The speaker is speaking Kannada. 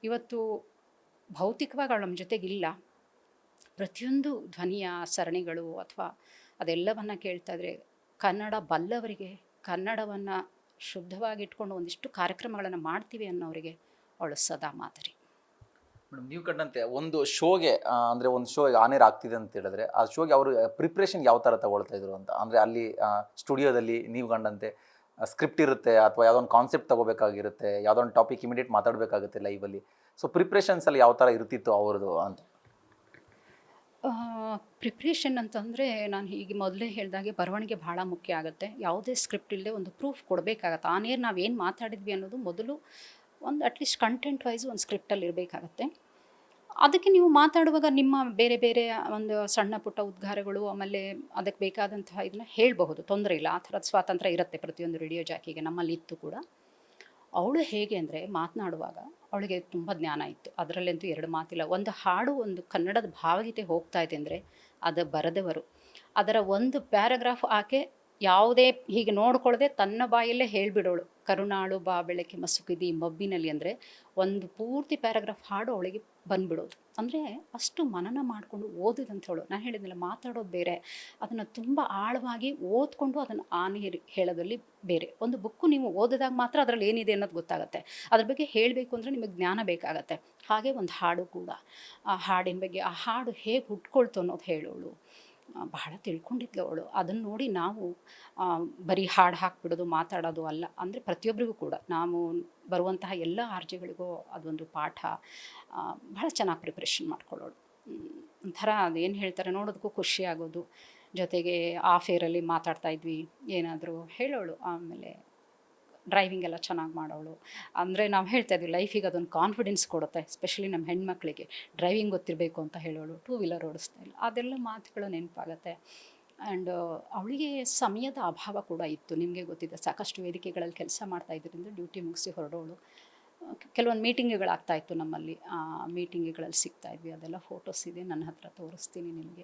ಇವತ್ತು ಭೌತಿಕವಾಗಿ ಅವಳು ನಮ್ಮ ಜೊತೆಗಿಲ್ಲ. ಪ್ರತಿಯೊಂದು ಧ್ವನಿಯ ಸರಣಿಗಳು ಅಥವಾ ಅದೆಲ್ಲವನ್ನು ಕೇಳ್ತಾ ಇದ್ರೆ ಕನ್ನಡ ಬಲ್ಲವರಿಗೆ ಕನ್ನಡವನ್ನು ಶುದ್ಧವಾಗಿಟ್ಕೊಂಡು ಒಂದಿಷ್ಟು ಕಾರ್ಯಕ್ರಮಗಳನ್ನು ಮಾಡ್ತೀವಿ ಅನ್ನೋರಿಗೆ ಅವಳು ಸದಾ ಮಾದರಿ. ಮೇಡಮ್, ನೀವು ಕಂಡಂತೆ ಒಂದು ಶೋಗೆ ಅಂದರೆ ಒಂದು ಶೋ ಆನ್ ಏರ್ ಆಗ್ತಿದೆ ಅಂತ ಹೇಳಿದ್ರೆ ಆ ಶೋಗೆ ಅವರು ಪ್ರಿಪ್ರೇಷನ್ ಯಾವ ಥರ ತಗೊಳ್ತಾ ಇದ್ರು ಅಂತ, ಅಂದರೆ ಅಲ್ಲಿ ಸ್ಟುಡಿಯೋದಲ್ಲಿ ನೀವು ಕಂಡಂತೆ ಸ್ಕ್ರಿಪ್ಟ್ ಇರುತ್ತೆ ಅಥವಾ ಯಾವುದೋ ಒಂದು ಕಾನ್ಸೆಪ್ಟ್ ತಗೋಬೇಕಾಗಿರುತ್ತೆ, ಯಾವುದೋ ಒಂದು ಟಾಪಿಕ್ ಇಮಿಡಿಯೇಟ್ ಮಾತಾಡಬೇಕಾಗುತ್ತೆ ಲೈವಲ್ಲಿ. ಸೊ ಪ್ರಿಪ್ರೇಷನ್ಸಲ್ಲಿ ಯಾವ ಥರ ಇರ್ತಿತ್ತು ಅವ್ರದ್ದು ಅಂತ. ಪ್ರಿಪ್ರೇಷನ್ ಅಂತಂದರೆ ನಾನು ಹೀಗೆ ಮೊದಲೇ ಹೇಳಿದಾಗೆ ಬರವಣಿಗೆ ಭಾಳ ಮುಖ್ಯ ಆಗುತ್ತೆ. ಯಾವುದೇ ಸ್ಕ್ರಿಪ್ಟ್ ಇಲ್ಲದೆ ಒಂದು ಪ್ರೂಫ್ ಕೊಡಬೇಕಾಗತ್ತೆ. ಆನ್ ಏರ್ ನಾವೇನು ಮಾತಾಡಿದ್ವಿ ಅನ್ನೋದು ಮೊದಲು ಒಂದು ಅಟ್ಲೀಸ್ಟ್ ಕಂಟೆಂಟ್ ವೈಸ್ ಒಂದು ಸ್ಕ್ರಿಪ್ಟಲ್ಲಿ ಇರಬೇಕಾಗತ್ತೆ. ಅದಕ್ಕೆ ನೀವು ಮಾತಾಡುವಾಗ ನಿಮ್ಮ ಬೇರೆ ಬೇರೆ ಒಂದು ಸಣ್ಣ ಪುಟ್ಟ ಉದ್ಗಾರಗಳು ಆಮೇಲೆ ಅದಕ್ಕೆ ಬೇಕಾದಂತಹ ಇದನ್ನ ಹೇಳಬಹುದು, ತೊಂದರೆ ಇಲ್ಲ. ಆ ಥರದ ಸ್ವಾತಂತ್ರ್ಯ ಇರುತ್ತೆ ಪ್ರತಿಯೊಂದು ರೇಡಿಯೋ ಜಾಕಿಗೆ, ನಮ್ಮಲ್ಲಿ ಇತ್ತು ಕೂಡ. ಅವಳು ಹೇಗೆ ಅಂದರೆ ಮಾತನಾಡುವಾಗ ಅವಳಿಗೆ ತುಂಬ ಜ್ಞಾನ ಇತ್ತು. ಅದರಲ್ಲಂತೂ ಎರಡು ಮಾತಿಲ್ಲ. ಒಂದು ಹಾಡು, ಒಂದು ಕನ್ನಡದ ಭಾವಗೀತೆ ಹೋಗ್ತಾ ಇದೆ ಅಂದರೆ ಅದು ಬರೆದವರು ಅದರ ಒಂದು ಪ್ಯಾರಾಗ್ರಾಫ್ ಆಕೆ ಯಾವುದೇ ಹೀಗೆ ನೋಡ್ಕೊಳ್ಳದೆ ತನ್ನ ಬಾಯಲ್ಲೇ ಹೇಳಿಬಿಡೋಳು. ಕರುಣಾಳು ಬಾ ಬೆಳಕೆ ಮಸುಕಿದಿ ಮಬ್ಬಿನಲ್ಲಿ ಅಂದರೆ ಒಂದು ಪೂರ್ತಿ ಪ್ಯಾರಾಗ್ರಾಫ್ ಹಾಡು ಅವಳಿಗೆ ಬಂದ್ಬಿಡೋದು. ಅಂದರೆ ಅಷ್ಟು ಮನನ ಮಾಡಿಕೊಂಡು ಓದಿದಂತ ಹೇಳು. ನಾನು ಹೇಳಿದ್ನಲ್ಲ, ಮಾತಾಡೋದು ಬೇರೆ, ಅದನ್ನು ತುಂಬ ಆಳವಾಗಿ ಓದ್ಕೊಂಡು ಅದನ್ನು ಹೇಳೋದ್ರಲ್ಲಿ ಬೇರೆ. ಒಂದು ಬುಕ್ಕು ನೀವು ಓದಿದಾಗ ಮಾತ್ರ ಅದರಲ್ಲಿ ಏನಿದೆ ಅನ್ನೋದು ಗೊತ್ತಾಗುತ್ತೆ. ಅದ್ರ ಬಗ್ಗೆ ಹೇಳಬೇಕು ಅಂದರೆ ನಿಮಗೆ ಜ್ಞಾನ ಬೇಕಾಗತ್ತೆ. ಹಾಗೆ ಒಂದು ಹಾಡು ಕೂಡ, ಆ ಹಾಡಿನ ಬಗ್ಗೆ, ಆ ಹಾಡು ಹೇಗೆ ಹುಟ್ಕೊಳ್ತು ಅನ್ನೋದು ಹೇಳೋಳು. ಬಹಳ ತಿಳ್ಕೊಂಡಿದ್ಲು ಅವಳು. ಅದನ್ನು ನೋಡಿ ನಾವು ಬರೀ ಹಾಡು ಹಾಕ್ಬಿಡೋದು ಮಾತಾಡೋದು ಅಲ್ಲ. ಅಂದರೆ ಪ್ರತಿಯೊಬ್ಬರಿಗೂ ಕೂಡ ನಾವು ಬರುವಂತಹ ಎಲ್ಲ ಆರ್ಜೆಗಳಿಗೂ ಅದೊಂದು ಪಾಠ. ಬಹಳ ಚೆನ್ನಾಗಿ ಪ್ರಿಪ್ರೇಷನ್ ಮಾಡ್ಕೊಳ್ಳೋಳು. ಒಂಥರ ಅದೇನು ಹೇಳ್ತಾರೆ, ನೋಡೋದಕ್ಕೂ ಖುಷಿ ಆಗೋದು. ಜೊತೆಗೆ ಆ ಫೇರಲ್ಲಿ ಮಾತಾಡ್ತಾ ಇದ್ವಿ, ಏನಾದರೂ ಹೇಳೋಳು. ಆಮೇಲೆ ಡ್ರೈವಿಂಗ್ ಎಲ್ಲ ಚೆನ್ನಾಗಿ ಮಾಡೋಳು. ಅಂದರೆ ನಾವು ಹೇಳ್ತಾ ಇದ್ವಿ, ಲೈಫಿಗೆ ಅದೊಂದು ಕಾನ್ಫಿಡೆನ್ಸ್ ಕೊಡುತ್ತೆ. ಎಸ್ಪೆಷಲಿ ನಮ್ಮ ಹೆಣ್ಮಕ್ಳಿಗೆ ಡ್ರೈವಿಂಗ್ ಗೊತ್ತಿರಬೇಕು ಅಂತ ಹೇಳೋಳು. ಟೂ ವೀಲರ್ ಓಡಿಸ್ತಾ ಇಲ್ಲ, ಅದೆಲ್ಲ ಮಾತುಗಳು ನೆನಪಾಗತ್ತೆ. ಆ್ಯಂಡ್ ಅವಳಿಗೆ ಸಮಯದ ಅಭಾವ ಕೂಡ ಇತ್ತು. ನಿಮಗೆ ಗೊತ್ತಿದೆ, ಸಾಕಷ್ಟು ವೇದಿಕೆಗಳಲ್ಲಿ ಕೆಲಸ ಮಾಡ್ತಾ ಇದ್ದರಿಂದ ಡ್ಯೂಟಿ ಮುಗಿಸಿ ಹೊರಡೋಳು. ಕೆಲವೊಂದು ಮೀಟಿಂಗ್ಗಳಾಗ್ತಾಯಿತ್ತು ನಮ್ಮಲ್ಲಿ. ಆ ಮೀಟಿಂಗ್ಗಳಲ್ಲಿ ಸಿಗ್ತಾಯಿದ್ವಿ. ಅದೆಲ್ಲ ಫೋಟೋಸ್ ಇದೆ ನನ್ನ ಹತ್ರ, ತೋರಿಸ್ತೀನಿ ನಿಮಗೆ.